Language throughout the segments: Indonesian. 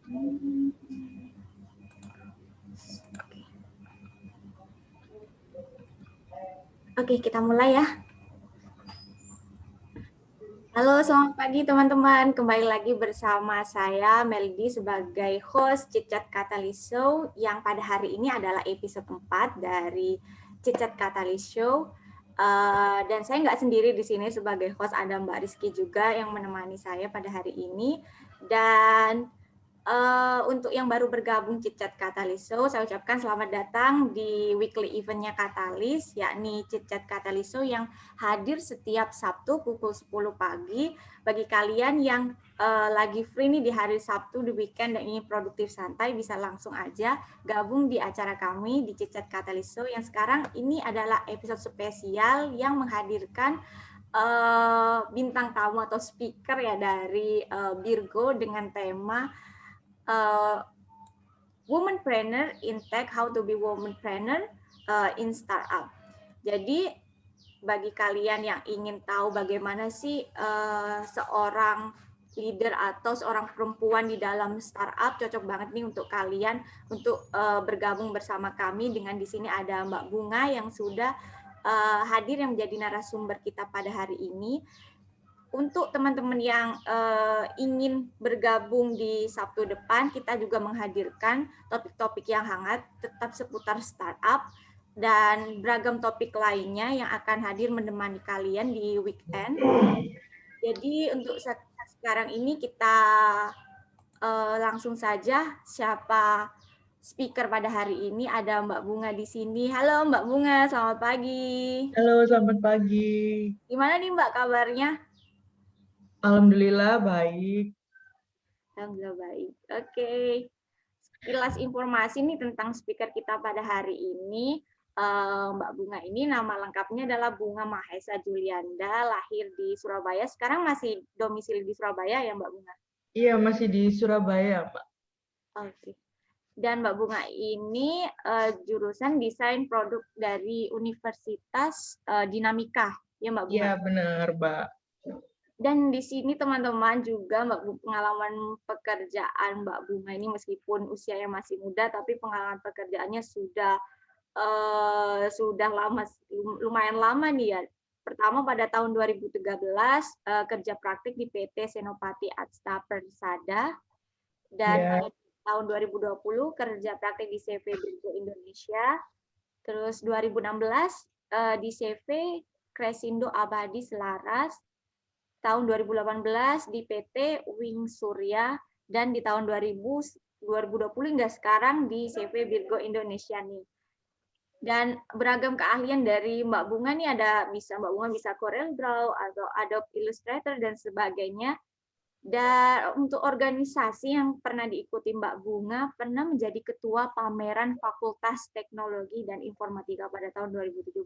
Oke, kita mulai ya. Halo, selamat pagi teman-teman. Kembali lagi bersama saya Melody sebagai host Chitchat Catalyst Show yang pada hari ini adalah episode 4 dari Chitchat Catalyst Show. Dan saya nggak sendiri di sini sebagai host, ada Mbak Rizky juga yang menemani saya pada hari ini. Dan untuk yang baru bergabung Chitchat Catalyst Show, saya ucapkan selamat datang di weekly eventnya Catalyst, yakni Chitchat Catalyst Show yang hadir setiap Sabtu pukul 10 pagi. Bagi kalian yang lagi free nih di hari Sabtu, di weekend, dan ini produktif santai, bisa langsung aja gabung di acara kami di Chitchat Catalyst Show yang sekarang ini adalah episode spesial yang menghadirkan bintang tamu atau speaker ya dari Virgo dengan tema Womanpreneur in Tech, How to be Womanpreneur in Startup. Jadi bagi kalian yang ingin tahu bagaimana sih seorang leader atau seorang perempuan di dalam startup, cocok banget nih untuk kalian untuk bergabung bersama kami. Dengan di sini ada Mbak Bunga yang sudah hadir yang menjadi narasumber kita pada hari ini. Untuk teman-teman yang ingin bergabung di Sabtu depan, kita juga menghadirkan topik-topik yang hangat tetap seputar startup dan beragam topik lainnya yang akan hadir menemani kalian di weekend. Jadi untuk sekarang ini kita langsung saja siapa speaker pada hari ini. Ada Mbak Bunga di sini. Halo Mbak Bunga, selamat pagi. Halo, selamat pagi. Gimana nih Mbak kabarnya? Alhamdulillah baik. Alhamdulillah baik. Oke. Sekilas informasi nih tentang speaker kita pada hari ini. Mbak Bunga ini nama lengkapnya adalah Bunga Mahesa Julianda, lahir di Surabaya. Sekarang masih domisili di Surabaya ya Mbak Bunga? Iya, masih di Surabaya, Pak. Oke. Dan Mbak Bunga ini jurusan desain produk dari Universitas Dinamika, ya Mbak Bunga? Iya, benar, Mbak. Dan di sini teman-teman juga pengalaman pekerjaan Mbak Bunga ini meskipun usianya masih muda, tapi pengalaman pekerjaannya sudah lama, lumayan lama nih ya. Pertama pada tahun 2013 kerja praktik di PT Senopati Atsta Persada, dan Iya. pada tahun 2020 kerja praktik di CV Virgo Indonesia. Terus 2016 di CV Kresindo Abadi Selaras. Tahun 2018 di PT Wing Surya, dan di tahun 2020 hingga sekarang di CV Virgo Indonesia nih. Dan beragam keahlian dari Mbak Bunga nih, Mbak Bunga bisa Corel Draw atau Adobe Illustrator dan sebagainya. Dan untuk organisasi yang pernah diikuti Mbak Bunga, pernah menjadi ketua pameran Fakultas Teknologi dan Informatika pada tahun 2017.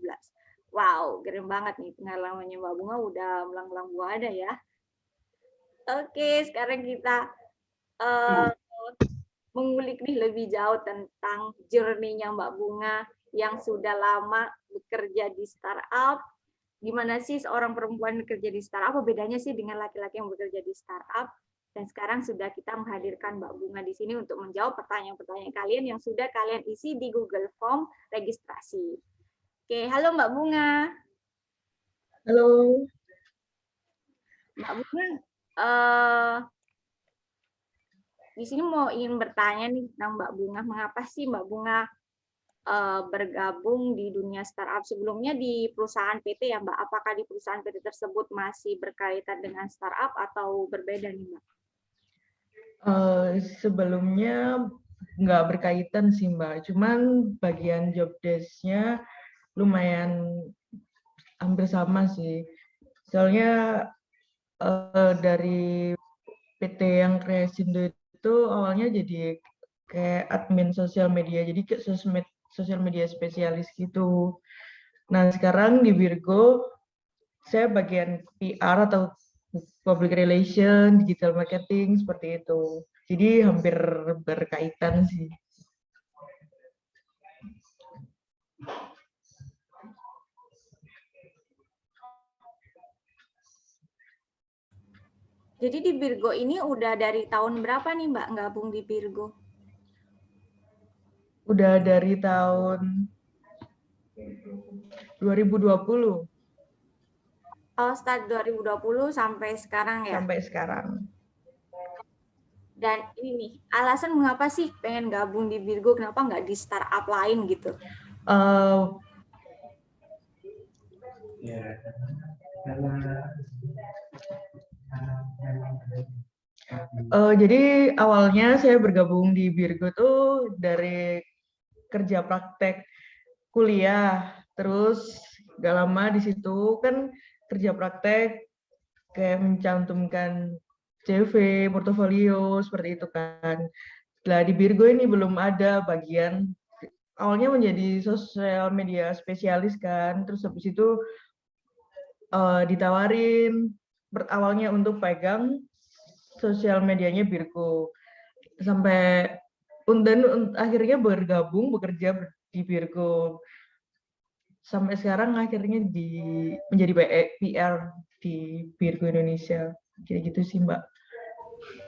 Wow, keren banget nih pengalamannya Mbak Bunga, udah melanglang buana ya. Oke, sekarang kita mengulik nih lebih jauh tentang journey-nya Mbak Bunga yang sudah lama bekerja di startup. Gimana sih seorang perempuan bekerja di startup? Apa bedanya sih dengan laki-laki yang bekerja di startup? Dan sekarang sudah kita menghadirkan Mbak Bunga di sini untuk menjawab pertanyaan-pertanyaan kalian yang sudah kalian isi di Google Form registrasi. Oke, halo Mbak Bunga. Halo. Mbak Bunga, di sini ingin bertanya nih tentang Mbak Bunga. Mengapa sih Mbak Bunga bergabung di dunia startup? Sebelumnya di perusahaan PT ya Mbak, apakah di perusahaan PT tersebut masih berkaitan dengan startup atau berbeda nih Mbak? Sebelumnya nggak berkaitan sih, Mbak. Cuman bagian job desk-nya lumayan hampir sama sih. Soalnya dari PT yang Kresindo itu awalnya jadi kayak admin sosial media, jadi kayak sosial media spesialis gitu. Nah, sekarang di Virgo saya bagian PR atau public relation, digital marketing, seperti itu. Jadi hampir berkaitan sih. Jadi di Virgo ini udah dari tahun berapa nih Mbak gabung di Virgo? Udah dari tahun 2020 Oh, start 2020 sampai sekarang ya? sampai sekarang. Dan ini nih, alasan mengapa sih pengen gabung di Virgo, kenapa nggak di startup lain gitu? Uh, jadi awalnya saya bergabung di Virgo tuh dari kerja praktek kuliah, terus gak lama di situ kan kerja praktek kayak mencantumkan CV, portofolio seperti itu kan. Lah di Virgo ini belum ada bagian, awalnya menjadi sosial media spesialis kan, terus habis itu ditawarin awalnya untuk pegang sosial medianya Virgo sampai dan akhirnya bergabung bekerja di Virgo sampai sekarang akhirnya menjadi PR di Virgo Indonesia kayak gitu sih Mbak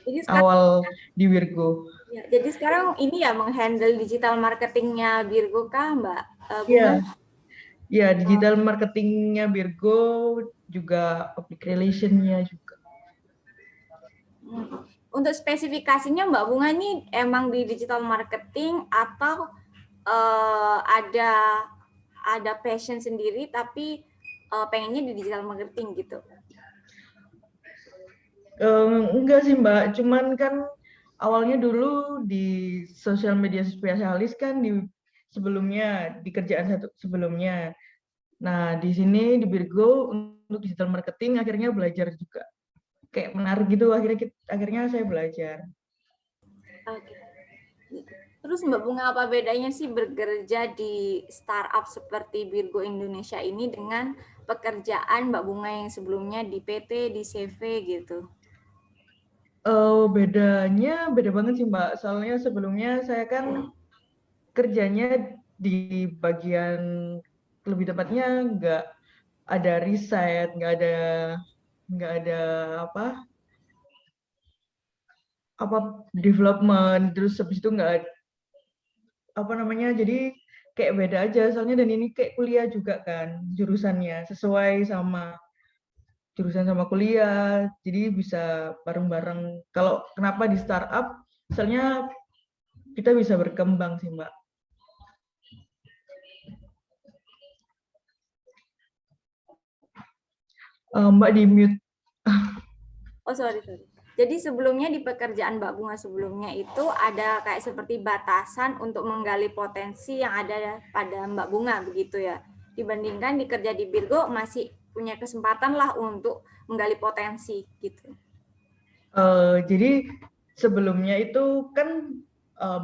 Jadi sekarang, awal di Virgo. ya, jadi sekarang ini ya menghandle digital marketingnya Virgo kah Mbak Bunga? Ya, ya digital marketingnya Virgo juga public relationnya juga. Untuk spesifikasinya Mbak Bunga ini emang di digital marketing atau ada passion sendiri tapi pengennya di digital marketing gitu? Enggak sih Mbak, cuman kan awalnya dulu di sosial media spesialis kan sebelumnya di kerjaan satu sebelumnya. Nah di sini di Virgo untuk digital marketing akhirnya belajar juga kayak menarik gitu akhirnya saya belajar. Oke. Terus Mbak Bunga apa bedanya sih bekerja di startup seperti Virgo Indonesia ini dengan pekerjaan Mbak Bunga yang sebelumnya di PT, di CV gitu? Beda banget sih Mbak. Soalnya sebelumnya saya kan kerjanya di bagian lebih tepatnya nggak ada riset, nggak ada apa apa development, terus habis itu nggak apa namanya, jadi kayak beda aja. Soalnya dan ini kayak kuliah juga kan jurusannya sesuai sama jurusan sama kuliah, jadi bisa bareng-bareng. Kalau kenapa di startup, misalnya kita bisa berkembang sih Mbak. Mbak di mute. Oh, sorry. Jadi sebelumnya di pekerjaan Mbak Bunga sebelumnya itu ada kayak seperti batasan untuk menggali potensi yang ada pada Mbak Bunga begitu ya. Dibandingkan di kerja di Virgo masih punya kesempatan lah untuk menggali potensi gitu. Jadi sebelumnya itu kan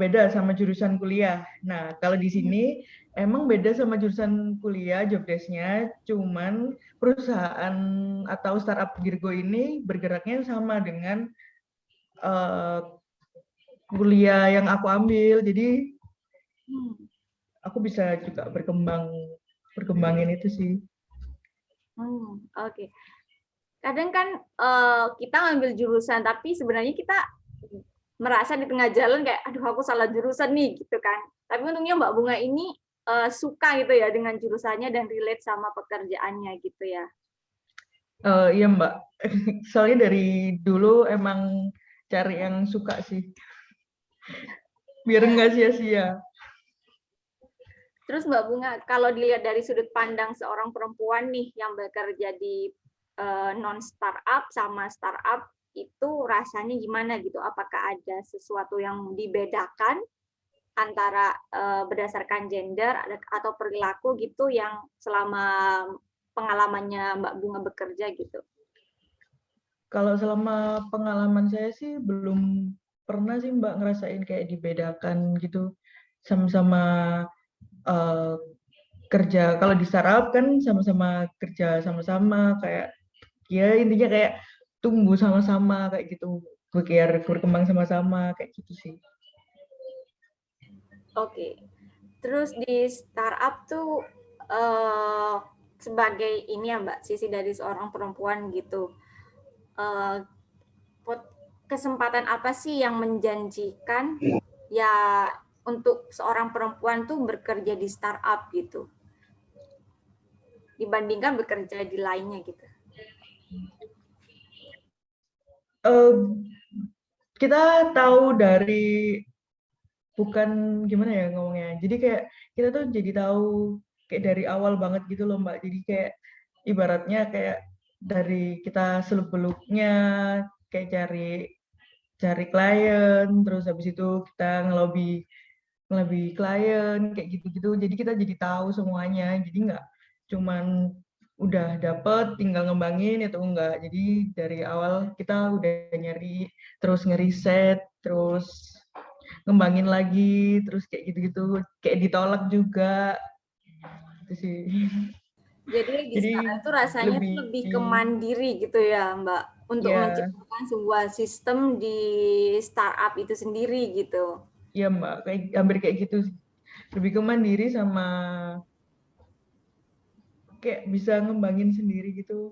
beda sama jurusan kuliah. Nah, kalau di sini emang beda sama jurusan kuliah job desk-nya, cuman perusahaan atau startup Virgo ini bergeraknya sama dengan uh, kuliah yang aku ambil. Jadi aku bisa juga berkembangin itu sih. Oke. Kadang kan kita ngambil jurusan tapi sebenarnya kita merasa di tengah jalan kayak aduh aku salah jurusan nih gitu kan. Tapi untungnya Mbak Bunga ini suka gitu ya dengan jurusannya dan relate sama pekerjaannya gitu ya. Iya Mbak, soalnya dari dulu emang cari yang suka sih, biar nggak sia-sia. Terus Mbak Bunga, kalau dilihat dari sudut pandang seorang perempuan nih yang bekerja di non startup sama startup itu rasanya gimana gitu? Apakah ada sesuatu yang dibedakan antara berdasarkan gender atau perilaku gitu yang selama pengalamannya Mbak Bunga bekerja gitu? Kalau selama pengalaman saya sih belum pernah sih Mbak ngerasain kayak dibedakan gitu, sama-sama uh, kerja. Kalau di startup kan sama-sama kerja sama-sama kayak ya intinya kayak tumbuh sama-sama kayak gitu, berkembang sama-sama kayak gitu sih. Oke. Terus di startup tuh sebagai ini ya Mbak, sisi dari seorang perempuan gitu. kesempatan apa sih yang menjanjikan ya untuk seorang perempuan tuh bekerja di startup gitu dibandingkan bekerja di lainnya gitu. Kita tahu dari bukan gimana ya ngomongnya. Jadi kayak kita tuh jadi tahu kayak dari awal banget gitu loh Mbak. Jadi kayak ibaratnya kayak dari kita seluk-beluknya kayak cari klien, terus habis itu kita ngelobi klien kayak gitu-gitu. Jadi kita jadi tahu semuanya. Jadi nggak cuman udah dapet tinggal ngembangin atau enggak. Jadi dari awal kita udah nyari, terus ngeriset, terus ngembangin lagi, terus kayak gitu-gitu, kayak ditolak juga, itu sih. Jadi di Jadi startup itu rasanya tuh lebih, lebih ke mandiri gitu ya Mbak, untuk ya, menciptakan sebuah sistem di startup itu sendiri gitu. ya Mbak, kayak hampir kayak gitu sih. Lebih ke mandiri sama kayak bisa ngembangin sendiri gitu.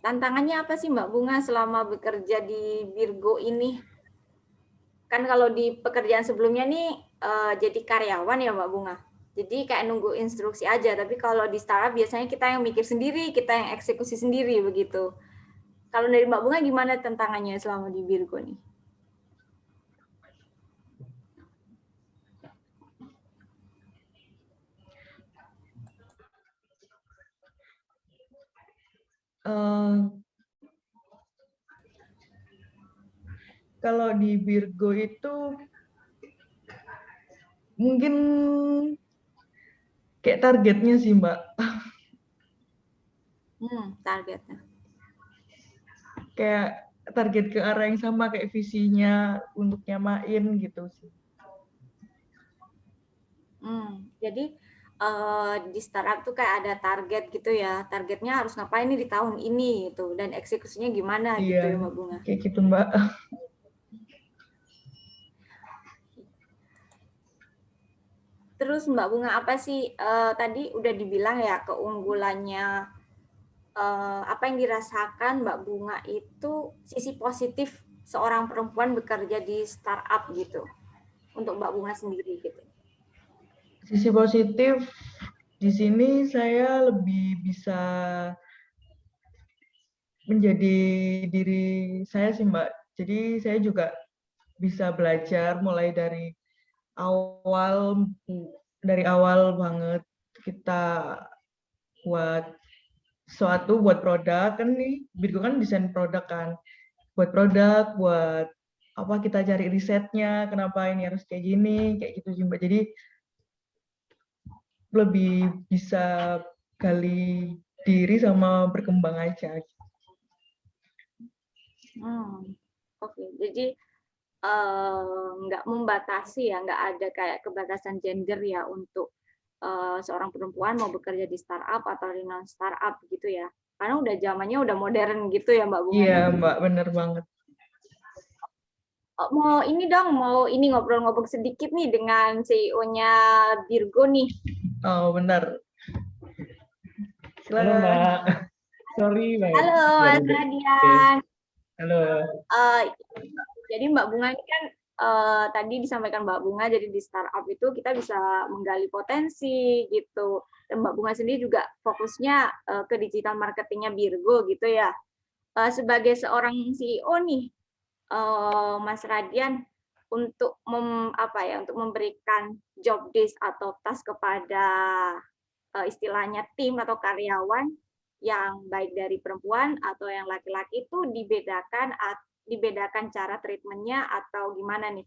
Tantangannya apa sih Mbak Bunga selama bekerja di Virgo ini? Kan kalau di pekerjaan sebelumnya nih jadi karyawan ya Mbak Bunga. Jadi kayak nunggu instruksi aja, tapi kalau di startup biasanya kita yang mikir sendiri, kita yang eksekusi sendiri begitu. Kalau dari Mbak Bunga gimana tantangannya selama di Virgo nih? Eh, Kalau di Virgo itu mungkin kayak targetnya sih Mbak, Targetnya. kayak target ke arah yang sama kayak visinya untuk nyamain gitu sih. Jadi di startup tuh kayak ada target gitu ya. Targetnya harus ngapain nih di tahun ini gitu dan eksekusinya gimana Iya, gitu ya Mbak Bunga. kayak gitu Mbak. Terus Mbak Bunga apa sih tadi udah dibilang ya keunggulannya apa yang dirasakan Mbak Bunga itu sisi positif seorang perempuan bekerja di startup gitu untuk Mbak Bunga sendiri gitu. Sisi positif di sini saya lebih bisa menjadi diri saya sih Mbak. Jadi saya juga bisa belajar mulai awal dari awal banget kita buat buat produk kan nih Virgo kan desain produk kan, buat produk, buat apa, kita cari risetnya kenapa ini harus kayak gini kayak gitu sih Mbak. Jadi lebih bisa gali diri sama berkembang aja. Oke, jadi nggak membatasi ya, nggak ada kayak kebatasan gender ya untuk seorang perempuan mau bekerja di startup atau di non startup gitu ya. Karena udah zamannya udah modern gitu ya Mbak Bunga Iya nih. Mbak, bener banget. Mau ini dong, mau ini ngobrol-ngobrol sedikit nih dengan CEO-nya Virgo nih. Oh benar. Halo Silakan. Mbak, sorry Halo baru Mas deh. Radian. Halo. Uh, jadi Mbak Bunga ini kan tadi disampaikan Mbak Bunga, jadi di startup itu kita bisa menggali potensi gitu. Dan Mbak Bunga sendiri juga fokusnya ke digital marketingnya Virgo gitu ya. Sebagai seorang CEO nih, Mas Radian, untuk untuk memberikan job desk atau task kepada istilahnya tim atau karyawan yang baik dari perempuan atau yang laki-laki itu dibedakan cara treatmentnya atau gimana nih,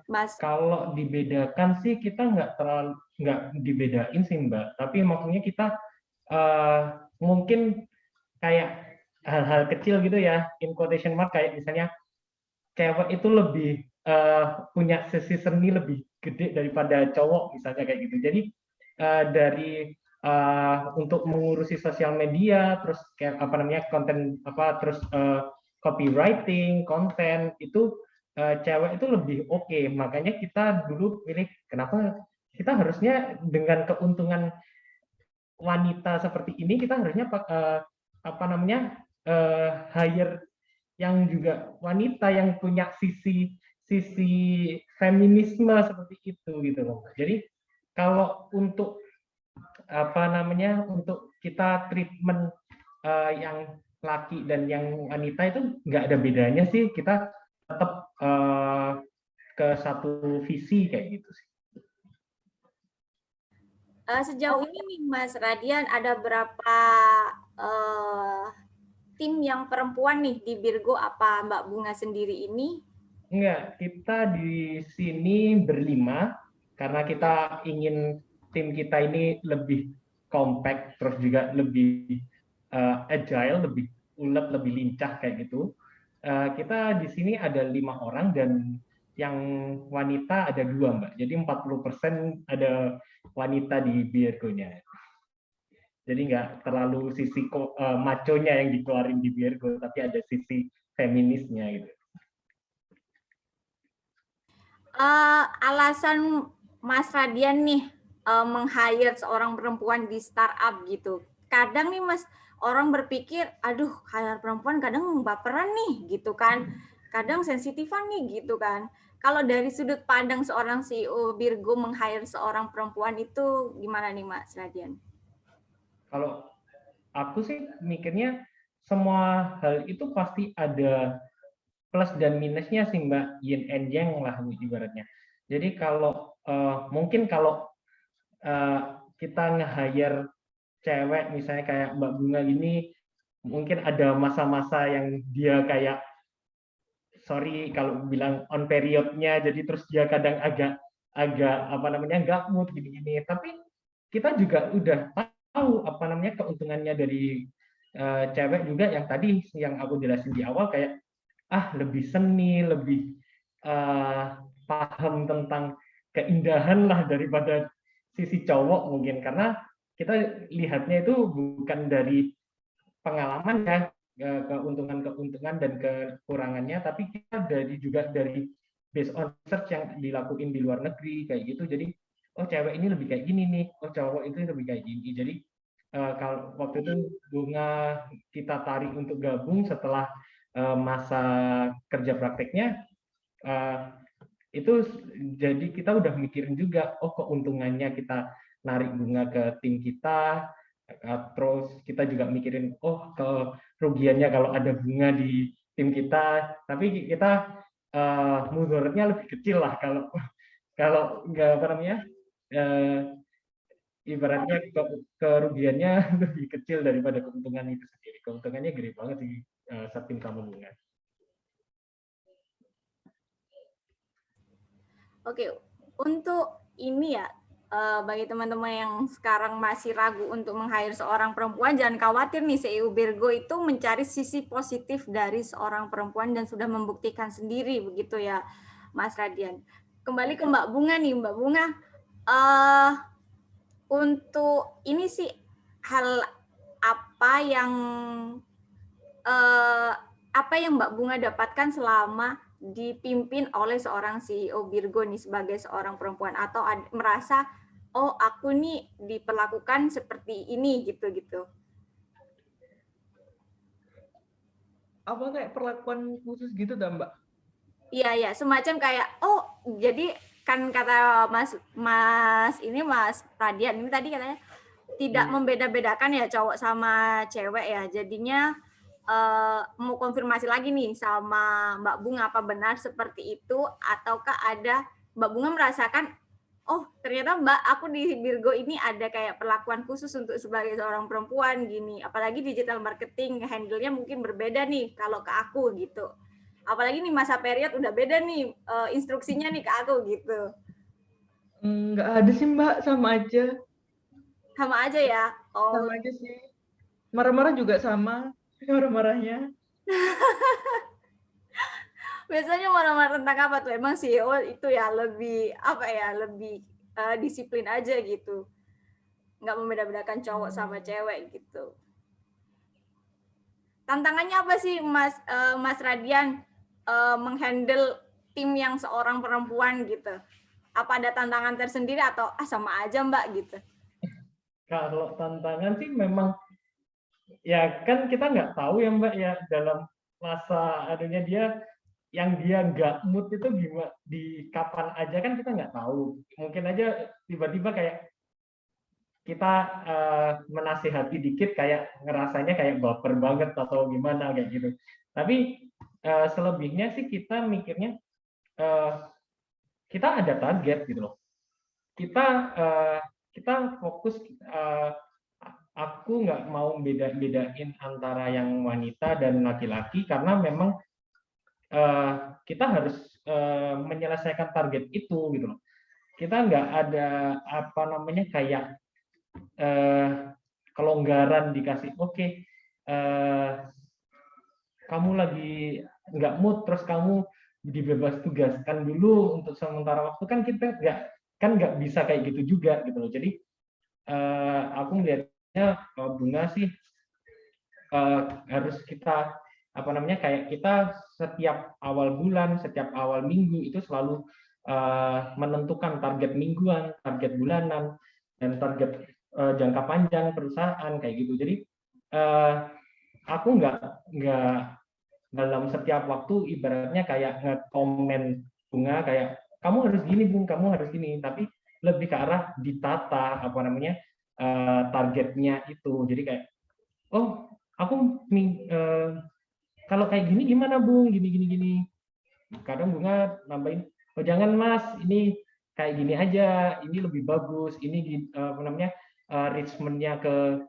Mas? Kalau dibedakan sih kita nggak dibedain sih Mbak, tapi maksudnya kita mungkin kayak hal-hal kecil gitu ya, in quotation mark, kayak misalnya cewek itu lebih punya sisi seni lebih gede daripada cowok misalnya kayak gitu. Jadi dari untuk mengurusi sosial media, terus kayak apa namanya konten apa, terus copywriting, konten itu cewek itu lebih oke. Makanya kita dulu pilih, kenapa kita harusnya dengan keuntungan wanita seperti ini kita harusnya apa namanya hire yang juga wanita yang punya sisi feminisme seperti itu gitu loh. Jadi kalau untuk apa namanya untuk kita treatment yang laki dan yang wanita itu nggak ada bedanya sih, kita tetap ke satu visi kayak gitu sih. Sejauh ini nih Mas Radian ada berapa tim yang perempuan nih di Virgo, apa Mbak Bunga sendiri ini? Enggak, kita di sini berlima karena kita ingin tim kita ini lebih compact, terus juga lebih agile, lebih ulet, lebih lincah kayak gitu. Kita di sini ada 5 orang dan yang wanita ada 2 Mbak. Jadi 40% ada wanita di Virgo-nya. Jadi nggak terlalu sisi maconya yang dikeluarin di Virgo, tapi ada sisi feminisnya gitu. Alasan Mas Radian nih meng-hire seorang perempuan di startup gitu. Kadang nih Mas, orang berpikir, aduh hire perempuan kadang baperan nih gitu kan. Kadang sensitifan nih gitu kan. Kalau dari sudut pandang seorang CEO Virgo meng-hire seorang perempuan itu gimana nih Mas Radian? Kalau aku sih mikirnya semua hal itu pasti ada plus dan minusnya sih Mbak, yin and yang lah ibaratnya. Jadi kalau mungkin kalau kita nge-hire cewek misalnya kayak Mbak Bunga ini, mungkin ada masa-masa yang dia kayak sorry kalau bilang on periodnya, jadi terus dia kadang agak apa namanya nggak mood gini-gini. Tapi kita juga udah tahu apa namanya keuntungannya dari cewek juga yang tadi yang aku jelasin di awal kayak lebih seni, lebih paham tentang keindahan lah daripada sisi cowok mungkin karena kita lihatnya itu bukan dari pengalaman ya keuntungan-keuntungan dan kekurangannya, tapi kita juga dari based on research yang dilakuin di luar negeri kayak gitu. Jadi oh cewek ini lebih kayak gini nih, oh cowok itu lebih kayak gini. Jadi kalau waktu itu Bunga kita tarik untuk gabung setelah masa kerja prakteknya itu jadi kita udah mikirin juga oh keuntungannya kita narik Bunga ke tim kita, terus kita juga mikirin oh kerugiannya kalau ada Bunga di tim kita, tapi kita mudaratnya lebih kecil lah kalau kalau nggak apa namanya ibaratnya kerugiannya lebih kecil daripada keuntungan itu sendiri. Keuntungannya gede banget di tim kamu Bunga. Oke, untuk ini ya, bagi teman-teman yang sekarang masih ragu untuk meng-hire seorang perempuan, jangan khawatir nih, CEO Virgo itu mencari sisi positif dari seorang perempuan dan sudah membuktikan sendiri, begitu ya, Mas Radian. Kembali ke Mbak Bunga nih, Mbak Bunga, untuk ini sih hal apa yang Mbak Bunga dapatkan selama dipimpin oleh seorang CEO Virgo nih sebagai seorang perempuan, atau merasa oh aku nih diperlakukan seperti ini gitu. Apa kayak perlakuan khusus gitu dah Mbak? Iya, semacam kayak oh jadi kan kata Mas Radian ini tadi katanya tidak membeda-bedakan ya cowok sama cewek ya. Jadinya mau konfirmasi lagi nih sama Mbak Bunga, apa benar seperti itu ataukah ada Mbak Bunga merasakan oh ternyata aku di Virgo ini ada kayak perlakuan khusus untuk sebagai seorang perempuan gini, apalagi digital marketing handle-nya mungkin berbeda nih kalau ke aku gitu, apalagi nih masa period udah beda nih instruksinya nih ke aku gitu. Nggak ada sih Mbak, sama aja. Sama aja ya. Oh. Sama aja sih. Marah-marah juga sama, marah-marahnya. Biasanya marah-marah tentang apa tuh? Emang CEO itu ya lebih apa ya, lebih disiplin aja gitu. Nggak membeda-bedakan cowok sama cewek gitu. Tantangannya apa sih Mas Radian menghandle tim yang seorang perempuan gitu? Apa ada tantangan tersendiri atau sama aja Mbak gitu? Kalau tantangan sih memang ya kan kita nggak tahu ya Mbak ya, dalam masa adunya dia yang dia nggak mood itu gimana, di kapan aja kan kita nggak tahu. Mungkin aja tiba-tiba kayak kita menasihati dikit kayak ngerasanya kayak baper banget atau gimana kayak gitu. Tapi selebihnya sih kita mikirnya kita ada target gitu loh. Kita fokus, aku nggak mau bedain antara yang wanita dan laki-laki karena memang kita harus menyelesaikan target itu gitu loh. Kita nggak ada apa namanya kayak kelonggaran dikasih oke, kamu lagi nggak mood terus kamu dibebas tugaskan dulu untuk sementara waktu, kan kita nggak bisa kayak gitu juga gitu loh. Jadi aku melihatnya bunga sih harus kita apa namanya kayak kita setiap awal bulan, setiap awal minggu itu selalu menentukan target mingguan, target bulanan, dan target jangka panjang perusahaan kayak gitu. Jadi aku nggak dalam setiap waktu ibaratnya kayak nge-komen bunga kayak kamu harus gini Bung, kamu harus gini, tapi lebih ke arah ditata apa namanya targetnya itu. Jadi kayak oh aku kalau kayak gini gimana Bung, gini. Kadang bunga nambahin, oh jangan Mas, ini kayak gini aja, ini lebih bagus, ini apa namanya reachment-nya ke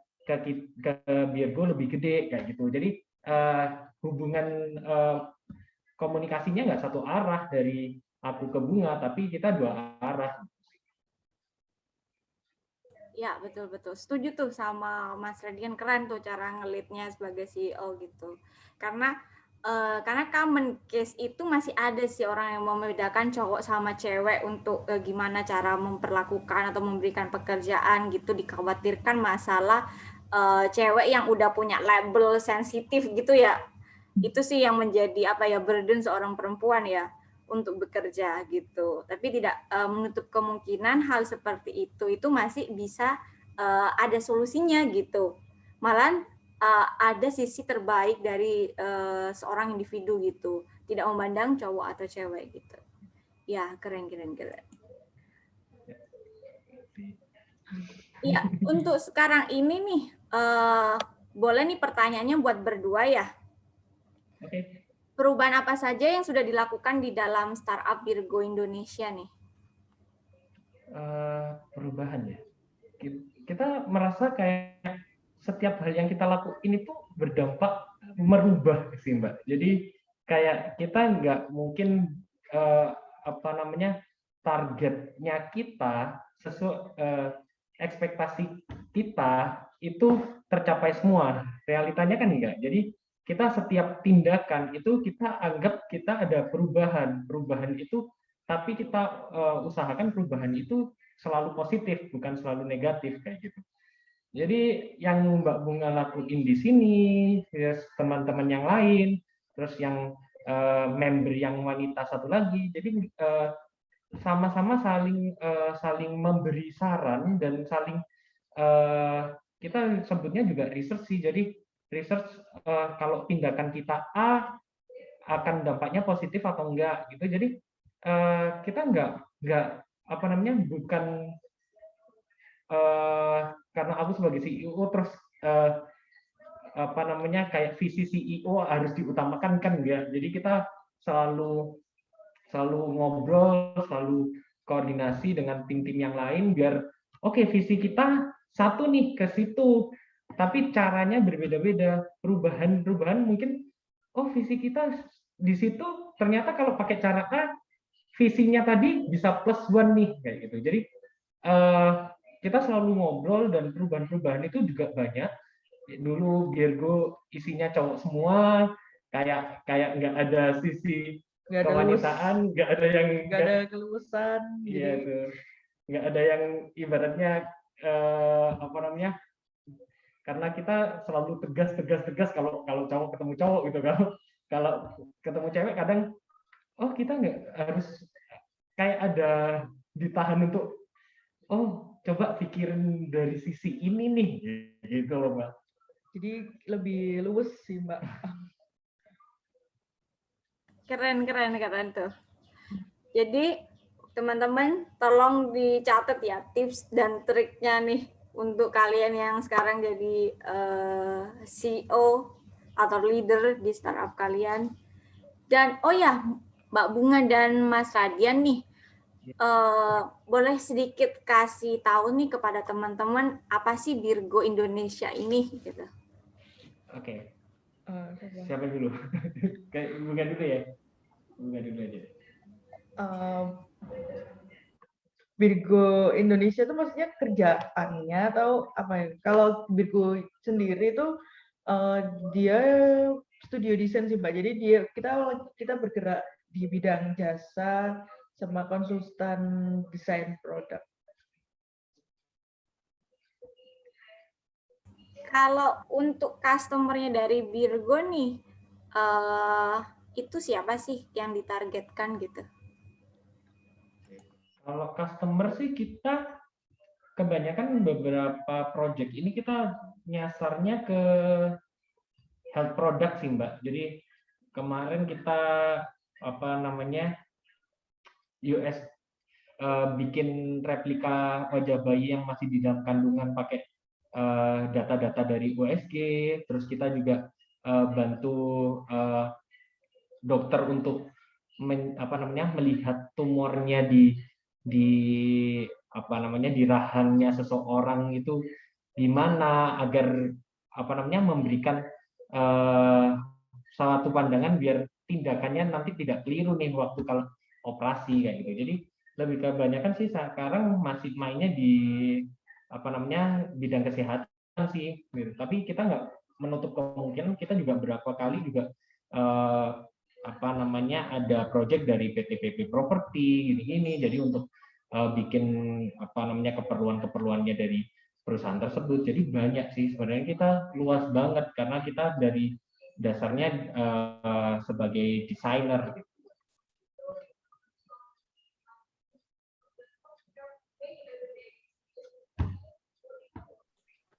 Virgo lebih gede kayak gitu. Jadi hubungan komunikasinya nggak satu arah dari aku ke bunga, tapi kita dua arah. Ya, betul-betul. Setuju tuh sama Mas Radian, keren tuh cara ngelitnya sebagai CEO gitu. Karena common case itu masih ada sih orang yang membedakan cowok sama cewek untuk gimana cara memperlakukan atau memberikan pekerjaan gitu. Dikhawatirkan masalah cewek yang udah punya label sensitif gitu ya. Itu sih yang menjadi apa ya, burden seorang perempuan ya untuk bekerja gitu. Tapi tidak menutup kemungkinan hal seperti itu masih bisa ada solusinya gitu. Malah ada sisi terbaik dari seorang individu gitu. Tidak memandang cowok atau cewek gitu. Ya, keren. Iya, untuk sekarang ini nih boleh nih pertanyaannya buat berdua ya. Oke. Perubahan apa saja yang sudah dilakukan di dalam startup Virgo Indonesia nih? Perubahan ya. Kita merasa kayak setiap hal yang kita lakuin itu berdampak merubah sih Mbak. Jadi kayak kita nggak mungkin apa namanya targetnya kita sesuai ekspektasi kita itu tercapai semua. Realitanya kan enggak. Jadi kita setiap tindakan itu kita anggap kita ada perubahan itu, tapi kita usahakan perubahan itu selalu positif, bukan selalu negatif kayak gitu. Jadi yang Mbak Bunga lakuin di sini, ya, teman-teman yang lain, terus yang member yang wanita satu lagi, jadi sama-sama saling memberi saran dan saling kita sebutnya juga research sih. Jadi research kalau tindakan kita A akan dampaknya positif atau enggak gitu. Jadi kita enggak apa namanya bukan karena aku sebagai CEO terus apa namanya kayak visi CEO harus diutamakan kan enggak. Jadi kita selalu ngobrol, selalu koordinasi dengan tim-tim yang lain biar oke, visi kita satu nih ke situ, tapi caranya berbeda-beda. Perubahan mungkin visi kita di situ ternyata kalau pakai cara A visinya tadi bisa plus one nih kayak gitu. Jadi kita selalu ngobrol dan perubahan-perubahan itu juga banyak. Dulu Virgo isinya cowok semua, kayak nggak ada sisi kewanitaan, nggak ada kelulusan. Iya tuh, nggak ada yang ibaratnya apa namanya, karena kita selalu tegas kalau cowok ketemu cowok gitu. Kalau ketemu cewek kadang kita nggak harus kayak ada ditahan untuk coba pikirin dari sisi ini nih gitu loh Mbak. Jadi lebih luwes sih, Mbak. Keren tuh. Jadi teman-teman tolong dicatat ya tips dan triknya nih untuk kalian yang sekarang jadi CEO atau leader di startup kalian. Dan oh ya, Mbak Bunga dan Mas Radian nih, boleh sedikit kasih tahu nih kepada teman-teman apa sih Virgo Indonesia ini gitu. Oke. Siapa dulu? Kayak Bunga dulu ya. Bunga dulu aja. Virgo Indonesia itu maksudnya kerjaannya atau apa ya? Kalau Virgo sendiri itu dia studio desain sih, Mbak. Jadi kita bergerak di bidang jasa sama konsultan desain produk. Kalau untuk customer-nya dari Virgo nih, itu siapa sih yang ditargetkan gitu? Kalau customer sih kita kebanyakan beberapa project ini kita nyasarnya ke health product sih Mbak. Jadi kemarin kita apa namanya US bikin replika wajah bayi yang masih di dalam kandungan pakai data-data dari USG. Terus kita juga bantu dokter untuk melihat tumornya di apa namanya di rahangnya seseorang itu di mana agar memberikan suatu pandangan biar tindakannya nanti tidak keliru nih waktu kalau operasi kayak gitu. Jadi lebih kebanyakan sih sekarang masih mainnya di bidang kesehatan sih. Gitu. Tapi kita nggak menutup kemungkinan kita juga berapa kali juga ada project dari PT-PP Property gini-gini. Jadi untuk bikin keperluan-keperluannya dari perusahaan tersebut. Jadi banyak sih sebenarnya kita luas banget karena kita dari dasarnya sebagai desainer.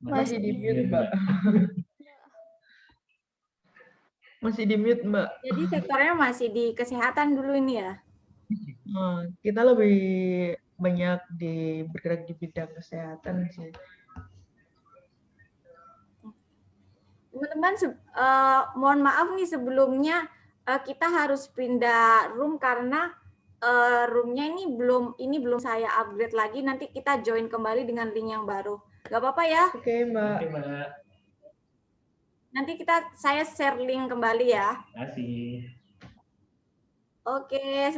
Masih di mute, Mbak. Masih di mute, Mbak. Jadi sektornya masih di kesehatan dulu ini ya? Kita lebih banyak bergerak di bidang kesehatan sih. Teman-teman, mohon maaf nih sebelumnya kita harus pindah room karena roomnya ini belum saya upgrade lagi. Nanti kita join kembali dengan link yang baru. Gak apa-apa ya? Oke, Mbak. Oke, Mbak. Nanti saya share link kembali ya. Terima kasih. Oke.